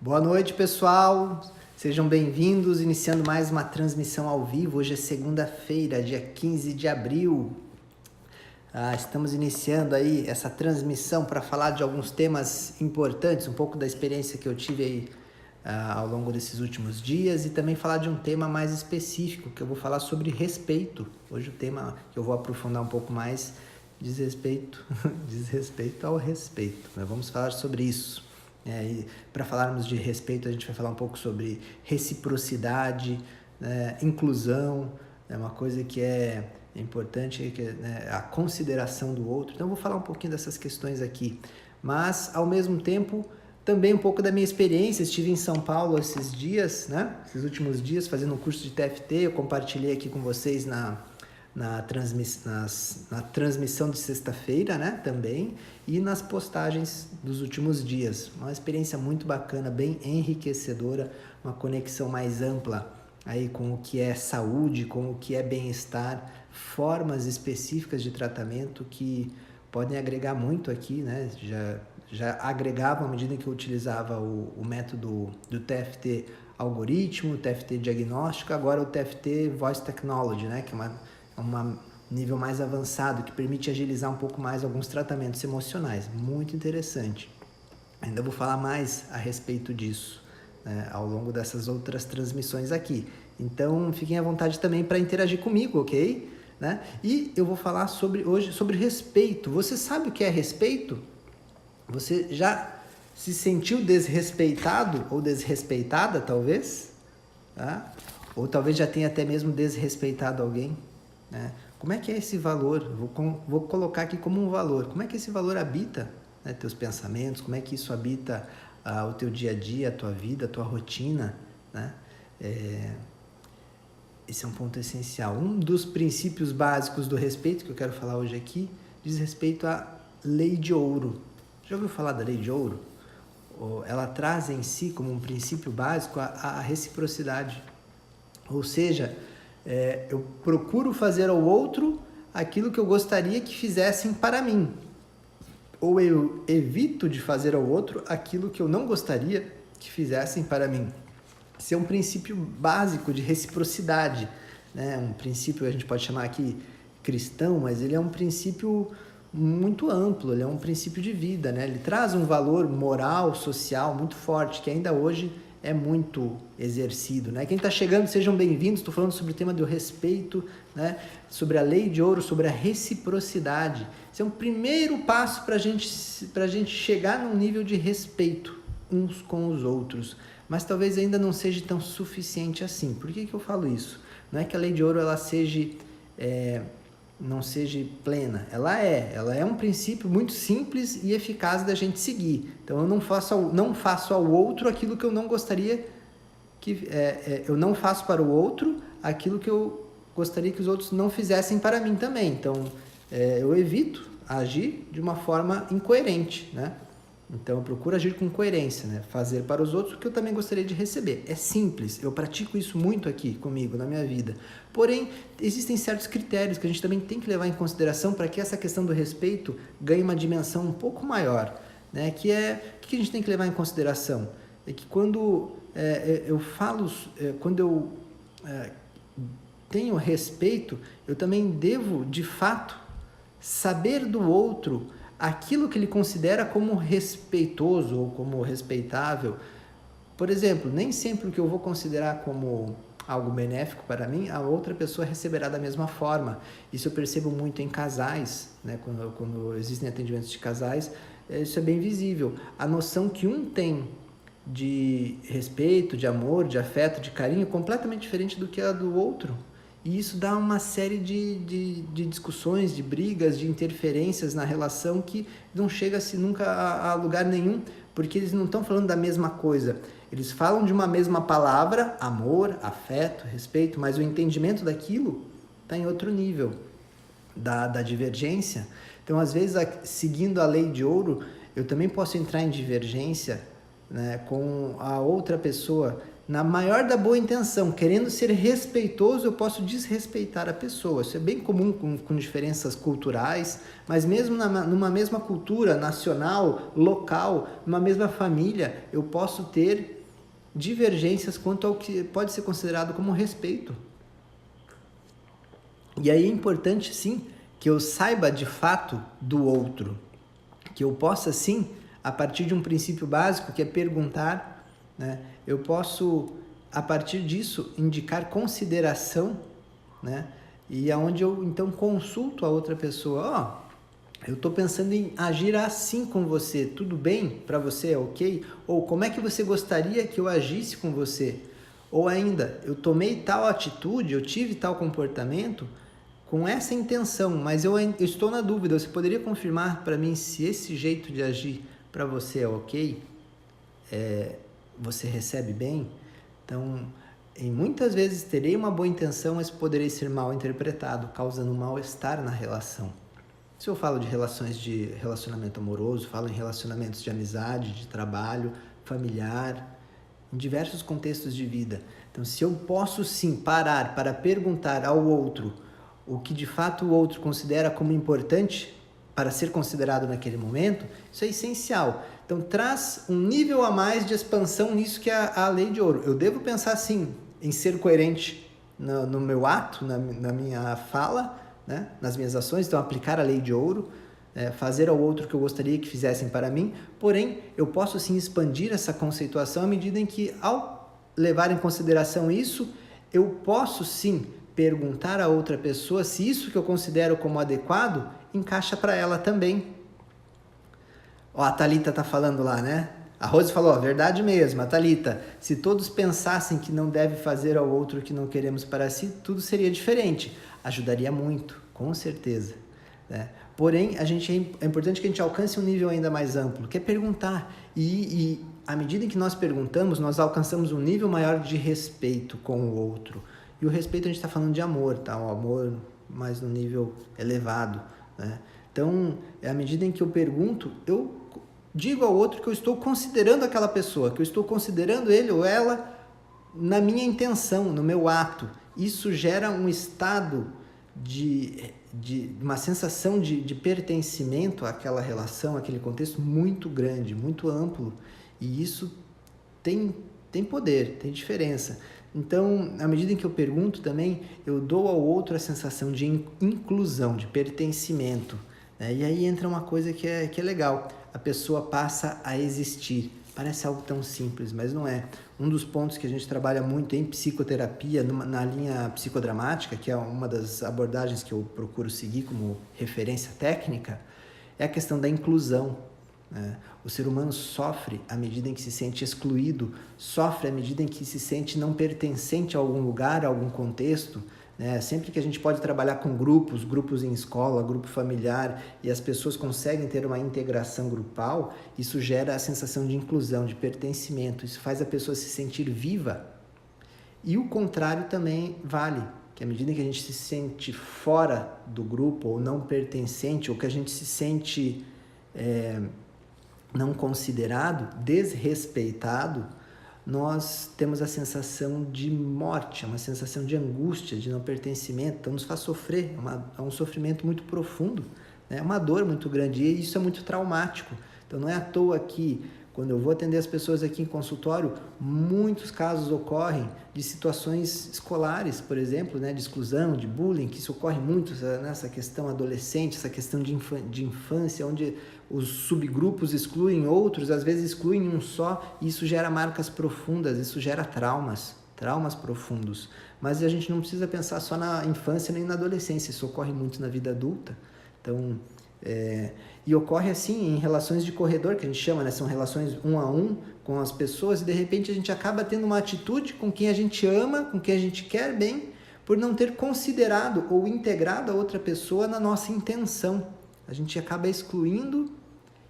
Boa noite, pessoal. Sejam bem-vindos, iniciando mais uma transmissão ao vivo. Hoje é segunda-feira, dia 15 de abril. Estamos iniciando aí essa transmissão para falar de alguns temas importantes, um pouco da experiência que eu tive aí ao longo desses últimos dias e também falar de um tema mais específico, que eu vou falar sobre respeito. Hoje o tema que eu vou aprofundar um pouco mais diz respeito ao respeito. Mas vamos falar sobre isso. E para falarmos de respeito, a gente vai falar um pouco sobre reciprocidade, inclusão, uma coisa que é importante, que é a consideração do outro. Então, eu vou falar um pouquinho dessas questões aqui, mas, ao mesmo tempo, também um pouco da minha experiência. Estive em São Paulo esses dias, esses últimos dias, fazendo um curso de TFT. Eu compartilhei aqui com vocês na transmissão de sexta-feira, também, e nas postagens dos últimos dias. Uma experiência muito bacana, bem enriquecedora, uma conexão mais ampla aí com o que é saúde, com o que é bem-estar, formas específicas de tratamento que podem agregar muito aqui, já agregavam à medida que eu utilizava o método do TFT algoritmo, o TFT diagnóstico, agora o TFT Voice Technology, que é um nível mais avançado, que permite agilizar um pouco mais alguns tratamentos emocionais. Muito interessante. Ainda vou falar mais a respeito disso ao longo dessas outras transmissões aqui. Então, fiquem à vontade também para interagir comigo, ok? E eu vou falar hoje sobre respeito. Você sabe o que é respeito? Você já se sentiu desrespeitado ou desrespeitada, talvez? Ou talvez já tenha até mesmo desrespeitado alguém? Como é que é esse valor? Vou colocar aqui como um valor. Como é que esse valor habita teus pensamentos? Como é que isso habita o teu dia a dia, a tua vida, a tua rotina? Esse é um ponto essencial. Um dos princípios básicos do respeito que eu quero falar hoje aqui diz respeito à lei de ouro. Já ouviu falar da lei de ouro? Ela traz em si como um princípio básico a reciprocidade. Ou seja, eu procuro fazer ao outro aquilo que eu gostaria que fizessem para mim. Ou eu evito de fazer ao outro aquilo que eu não gostaria que fizessem para mim. Esse é um princípio básico de reciprocidade. Um princípio que a gente pode chamar aqui cristão, mas ele é um princípio muito amplo, ele é um princípio de vida. Ele traz um valor moral, social muito forte, que ainda hoje é muito exercido. Quem está chegando, sejam bem-vindos. Estou falando sobre o tema do respeito, sobre a lei de ouro, sobre a reciprocidade. Esse é um primeiro passo para a gente chegar num nível de respeito uns com os outros. Mas talvez ainda não seja tão suficiente assim. Por que eu falo isso? Não é que a lei de ouro ela não seja plena. Ela é um princípio muito simples e eficaz da gente seguir. Então eu não faço ao outro aquilo que eu não gostaria que eu não faço para o outro aquilo que eu gostaria que os outros não fizessem para mim também. Então eu evito agir de uma forma incoerente, Então eu procuro agir com coerência, fazer para os outros o que eu também gostaria de receber. É simples, eu pratico isso muito aqui comigo, na minha vida. Porém, existem certos critérios que a gente também tem que levar em consideração para que essa questão do respeito ganhe uma dimensão um pouco maior. O que a gente tem que levar em consideração? É que quando quando eu tenho respeito, eu também devo, de fato, saber do outro aquilo que ele considera como respeitoso ou como respeitável. Por exemplo, nem sempre o que eu vou considerar como algo benéfico para mim, a outra pessoa receberá da mesma forma. Isso eu percebo muito em casais, quando existem atendimentos de casais, isso é bem visível. A noção que um tem de respeito, de amor, de afeto, de carinho, é completamente diferente do que a do outro. E isso dá uma série de discussões, de brigas, de interferências na relação que não chega-se nunca a lugar nenhum, porque eles não estão falando da mesma coisa. Eles falam de uma mesma palavra, amor, afeto, respeito, mas o entendimento daquilo está em outro nível da divergência. Então, às vezes, seguindo a lei de ouro, eu também posso entrar em divergência com a outra pessoa na maior da boa intenção, querendo ser respeitoso, eu posso desrespeitar a pessoa. Isso é bem comum com diferenças culturais, mas mesmo numa mesma cultura nacional, local, numa mesma família, eu posso ter divergências quanto ao que pode ser considerado como respeito. E aí é importante, sim, que eu saiba de fato do outro, que eu possa, sim, a partir de um princípio básico, que é perguntar, né? Eu posso, a partir disso, indicar consideração, né? E aonde eu, então, consulto a outra pessoa, eu estou pensando em agir assim com você, tudo bem? Para você é ok? Ou como é que você gostaria que eu agisse com você? Ou ainda, eu tomei tal atitude, eu tive tal comportamento com essa intenção, mas eu estou na dúvida, você poderia confirmar para mim se esse jeito de agir para você é ok? Você recebe bem? Então, muitas vezes terei uma boa intenção, mas poderei ser mal interpretado, causando um mal-estar na relação. Se eu falo de relacionamento amoroso, falo em relacionamentos de amizade, de trabalho, familiar, em diversos contextos de vida. Então, se eu posso sim parar para perguntar ao outro o que de fato o outro considera como importante para ser considerado naquele momento, isso é essencial. Então, traz um nível a mais de expansão nisso que é a lei de ouro. Eu devo pensar, sim, em ser coerente no meu ato, na minha fala, né? Nas minhas ações, então aplicar a lei de ouro, fazer ao outro o que eu gostaria que fizessem para mim, porém, eu posso sim expandir essa conceituação à medida em que, ao levar em consideração isso, eu posso sim perguntar a outra pessoa se isso que eu considero como adequado encaixa para ela também. A Thalita tá falando lá, né? A Rose falou, verdade mesmo, a Thalita, se todos pensassem que não deve fazer ao outro o que não queremos para si, tudo seria diferente. Ajudaria muito, com certeza, né? Porém, é importante que a gente alcance um nível ainda mais amplo, que é perguntar. E à medida em que nós perguntamos, nós alcançamos um nível maior de respeito com o outro. E o respeito a gente está falando de amor, tá? O amor mais no nível elevado, né? Então, à medida em que eu pergunto, eu digo ao outro que eu estou considerando aquela pessoa, que eu estou considerando ele ou ela na minha intenção, no meu ato. Isso gera um estado de uma sensação de pertencimento àquela relação, àquele contexto muito grande, muito amplo. E isso tem poder, tem diferença. Então, à medida em que eu pergunto também, eu dou ao outro a sensação de inclusão, de pertencimento, né? E aí entra uma coisa que é legal. A pessoa passa a existir. Parece algo tão simples, mas não é. Um dos pontos que a gente trabalha muito em psicoterapia, na linha psicodramática, que é uma das abordagens que eu procuro seguir como referência técnica, é a questão da inclusão, né? O ser humano sofre à medida em que se sente excluído, sofre à medida em que se sente não pertencente a algum lugar, a algum contexto, né? Sempre que a gente pode trabalhar com grupos em escola, grupo familiar, e as pessoas conseguem ter uma integração grupal, isso gera a sensação de inclusão, de pertencimento, isso faz a pessoa se sentir viva. E o contrário também vale, que à medida que a gente se sente fora do grupo, ou não pertencente, ou que a gente se sente não considerado, desrespeitado, nós temos a sensação de morte, uma sensação de angústia, de não pertencimento, então nos faz sofrer, é um sofrimento muito profundo, né? É uma dor muito grande, e isso é muito traumático. Então não é à toa que, quando eu vou atender as pessoas aqui em consultório, muitos casos ocorrem de situações escolares, por exemplo, né, de exclusão, de bullying, que isso ocorre muito nessa questão adolescente, essa questão de infância, onde os subgrupos excluem outros, às vezes excluem um só, e isso gera marcas profundas, isso gera traumas profundos. Mas a gente não precisa pensar só na infância nem na adolescência, isso ocorre muito na vida adulta. Então, e ocorre assim em relações de corredor, que a gente chama, né? São relações 1 a 1 com as pessoas, e de repente a gente acaba tendo uma atitude com quem a gente ama, com quem a gente quer bem, por não ter considerado ou integrado a outra pessoa na nossa intenção. A gente acaba excluindo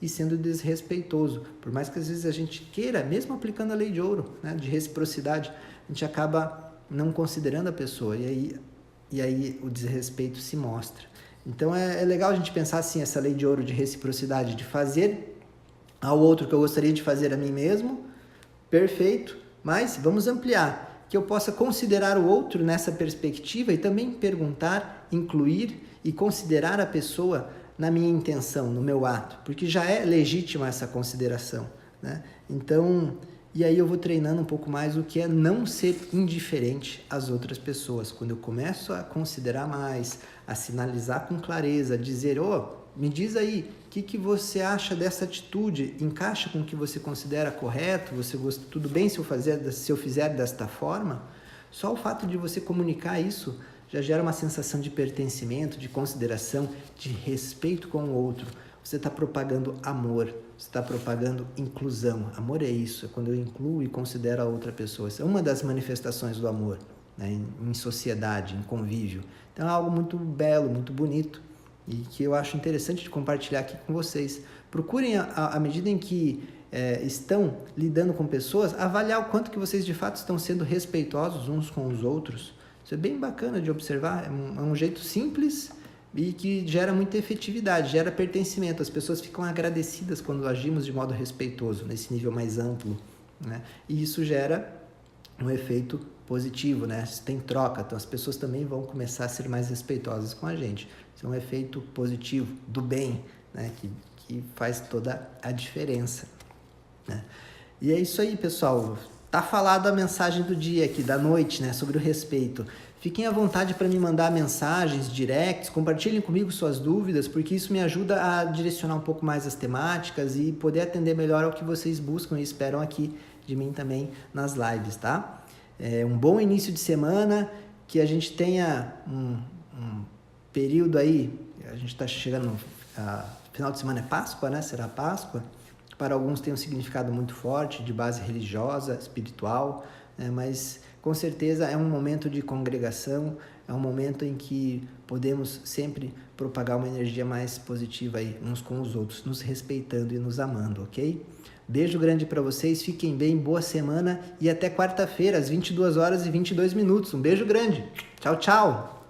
e sendo desrespeitoso. Por mais que às vezes a gente queira, mesmo aplicando a lei de ouro, né, de reciprocidade, a gente acaba não considerando a pessoa, e aí o desrespeito se mostra. Então é legal a gente pensar assim, essa lei de ouro de reciprocidade, de fazer ao outro o que eu gostaria de fazer a mim mesmo, perfeito, mas vamos ampliar, que eu possa considerar o outro nessa perspectiva e também perguntar, incluir e considerar a pessoa na minha intenção, no meu ato, porque já é legítima essa consideração, né? Então, e aí eu vou treinando um pouco mais o que é não ser indiferente às outras pessoas. Quando eu começo a considerar mais, a sinalizar com clareza, a dizer, me diz aí, o que você acha dessa atitude? Encaixa com o que você considera correto? Você gosta, tudo bem se eu fizer desta forma? Só o fato de você comunicar isso já gera uma sensação de pertencimento, de consideração, de respeito com o outro. Você está propagando amor, você está propagando inclusão. Amor é isso, é quando eu incluo e considero a outra pessoa. Essa é uma das manifestações do amor, né? Em sociedade, em convívio. Então é algo muito belo, muito bonito e que eu acho interessante de compartilhar aqui com vocês. Procurem, à medida em que estão lidando com pessoas, avaliar o quanto que vocês de fato estão sendo respeitosos uns com os outros. Isso é bem bacana de observar, é um jeito simples e que gera muita efetividade, gera pertencimento. As pessoas ficam agradecidas quando agimos de modo respeitoso, nesse nível mais amplo, né? E isso gera um efeito positivo, né? Tem troca, então as pessoas também vão começar a ser mais respeitosas com a gente. Isso é um efeito positivo, do bem, né? Que faz toda a diferença, né? E é isso aí, pessoal. Tá falado a mensagem do dia aqui, da noite, né? Sobre o respeito. Fiquem à vontade para me mandar mensagens, directs, compartilhem comigo suas dúvidas, porque isso me ajuda a direcionar um pouco mais as temáticas e poder atender melhor ao que vocês buscam e esperam aqui de mim também nas lives, tá? Um bom início de semana, que a gente tenha um período aí, a gente está chegando, final de semana é Páscoa, né? Será Páscoa. Para alguns tem um significado muito forte, de base religiosa, espiritual, né? Mas com certeza é um momento de congregação, é um momento em que podemos sempre propagar uma energia mais positiva aí, uns com os outros, nos respeitando e nos amando, ok? Beijo grande para vocês, fiquem bem, boa semana e até quarta-feira, às 22h22. Um beijo grande. Tchau, tchau!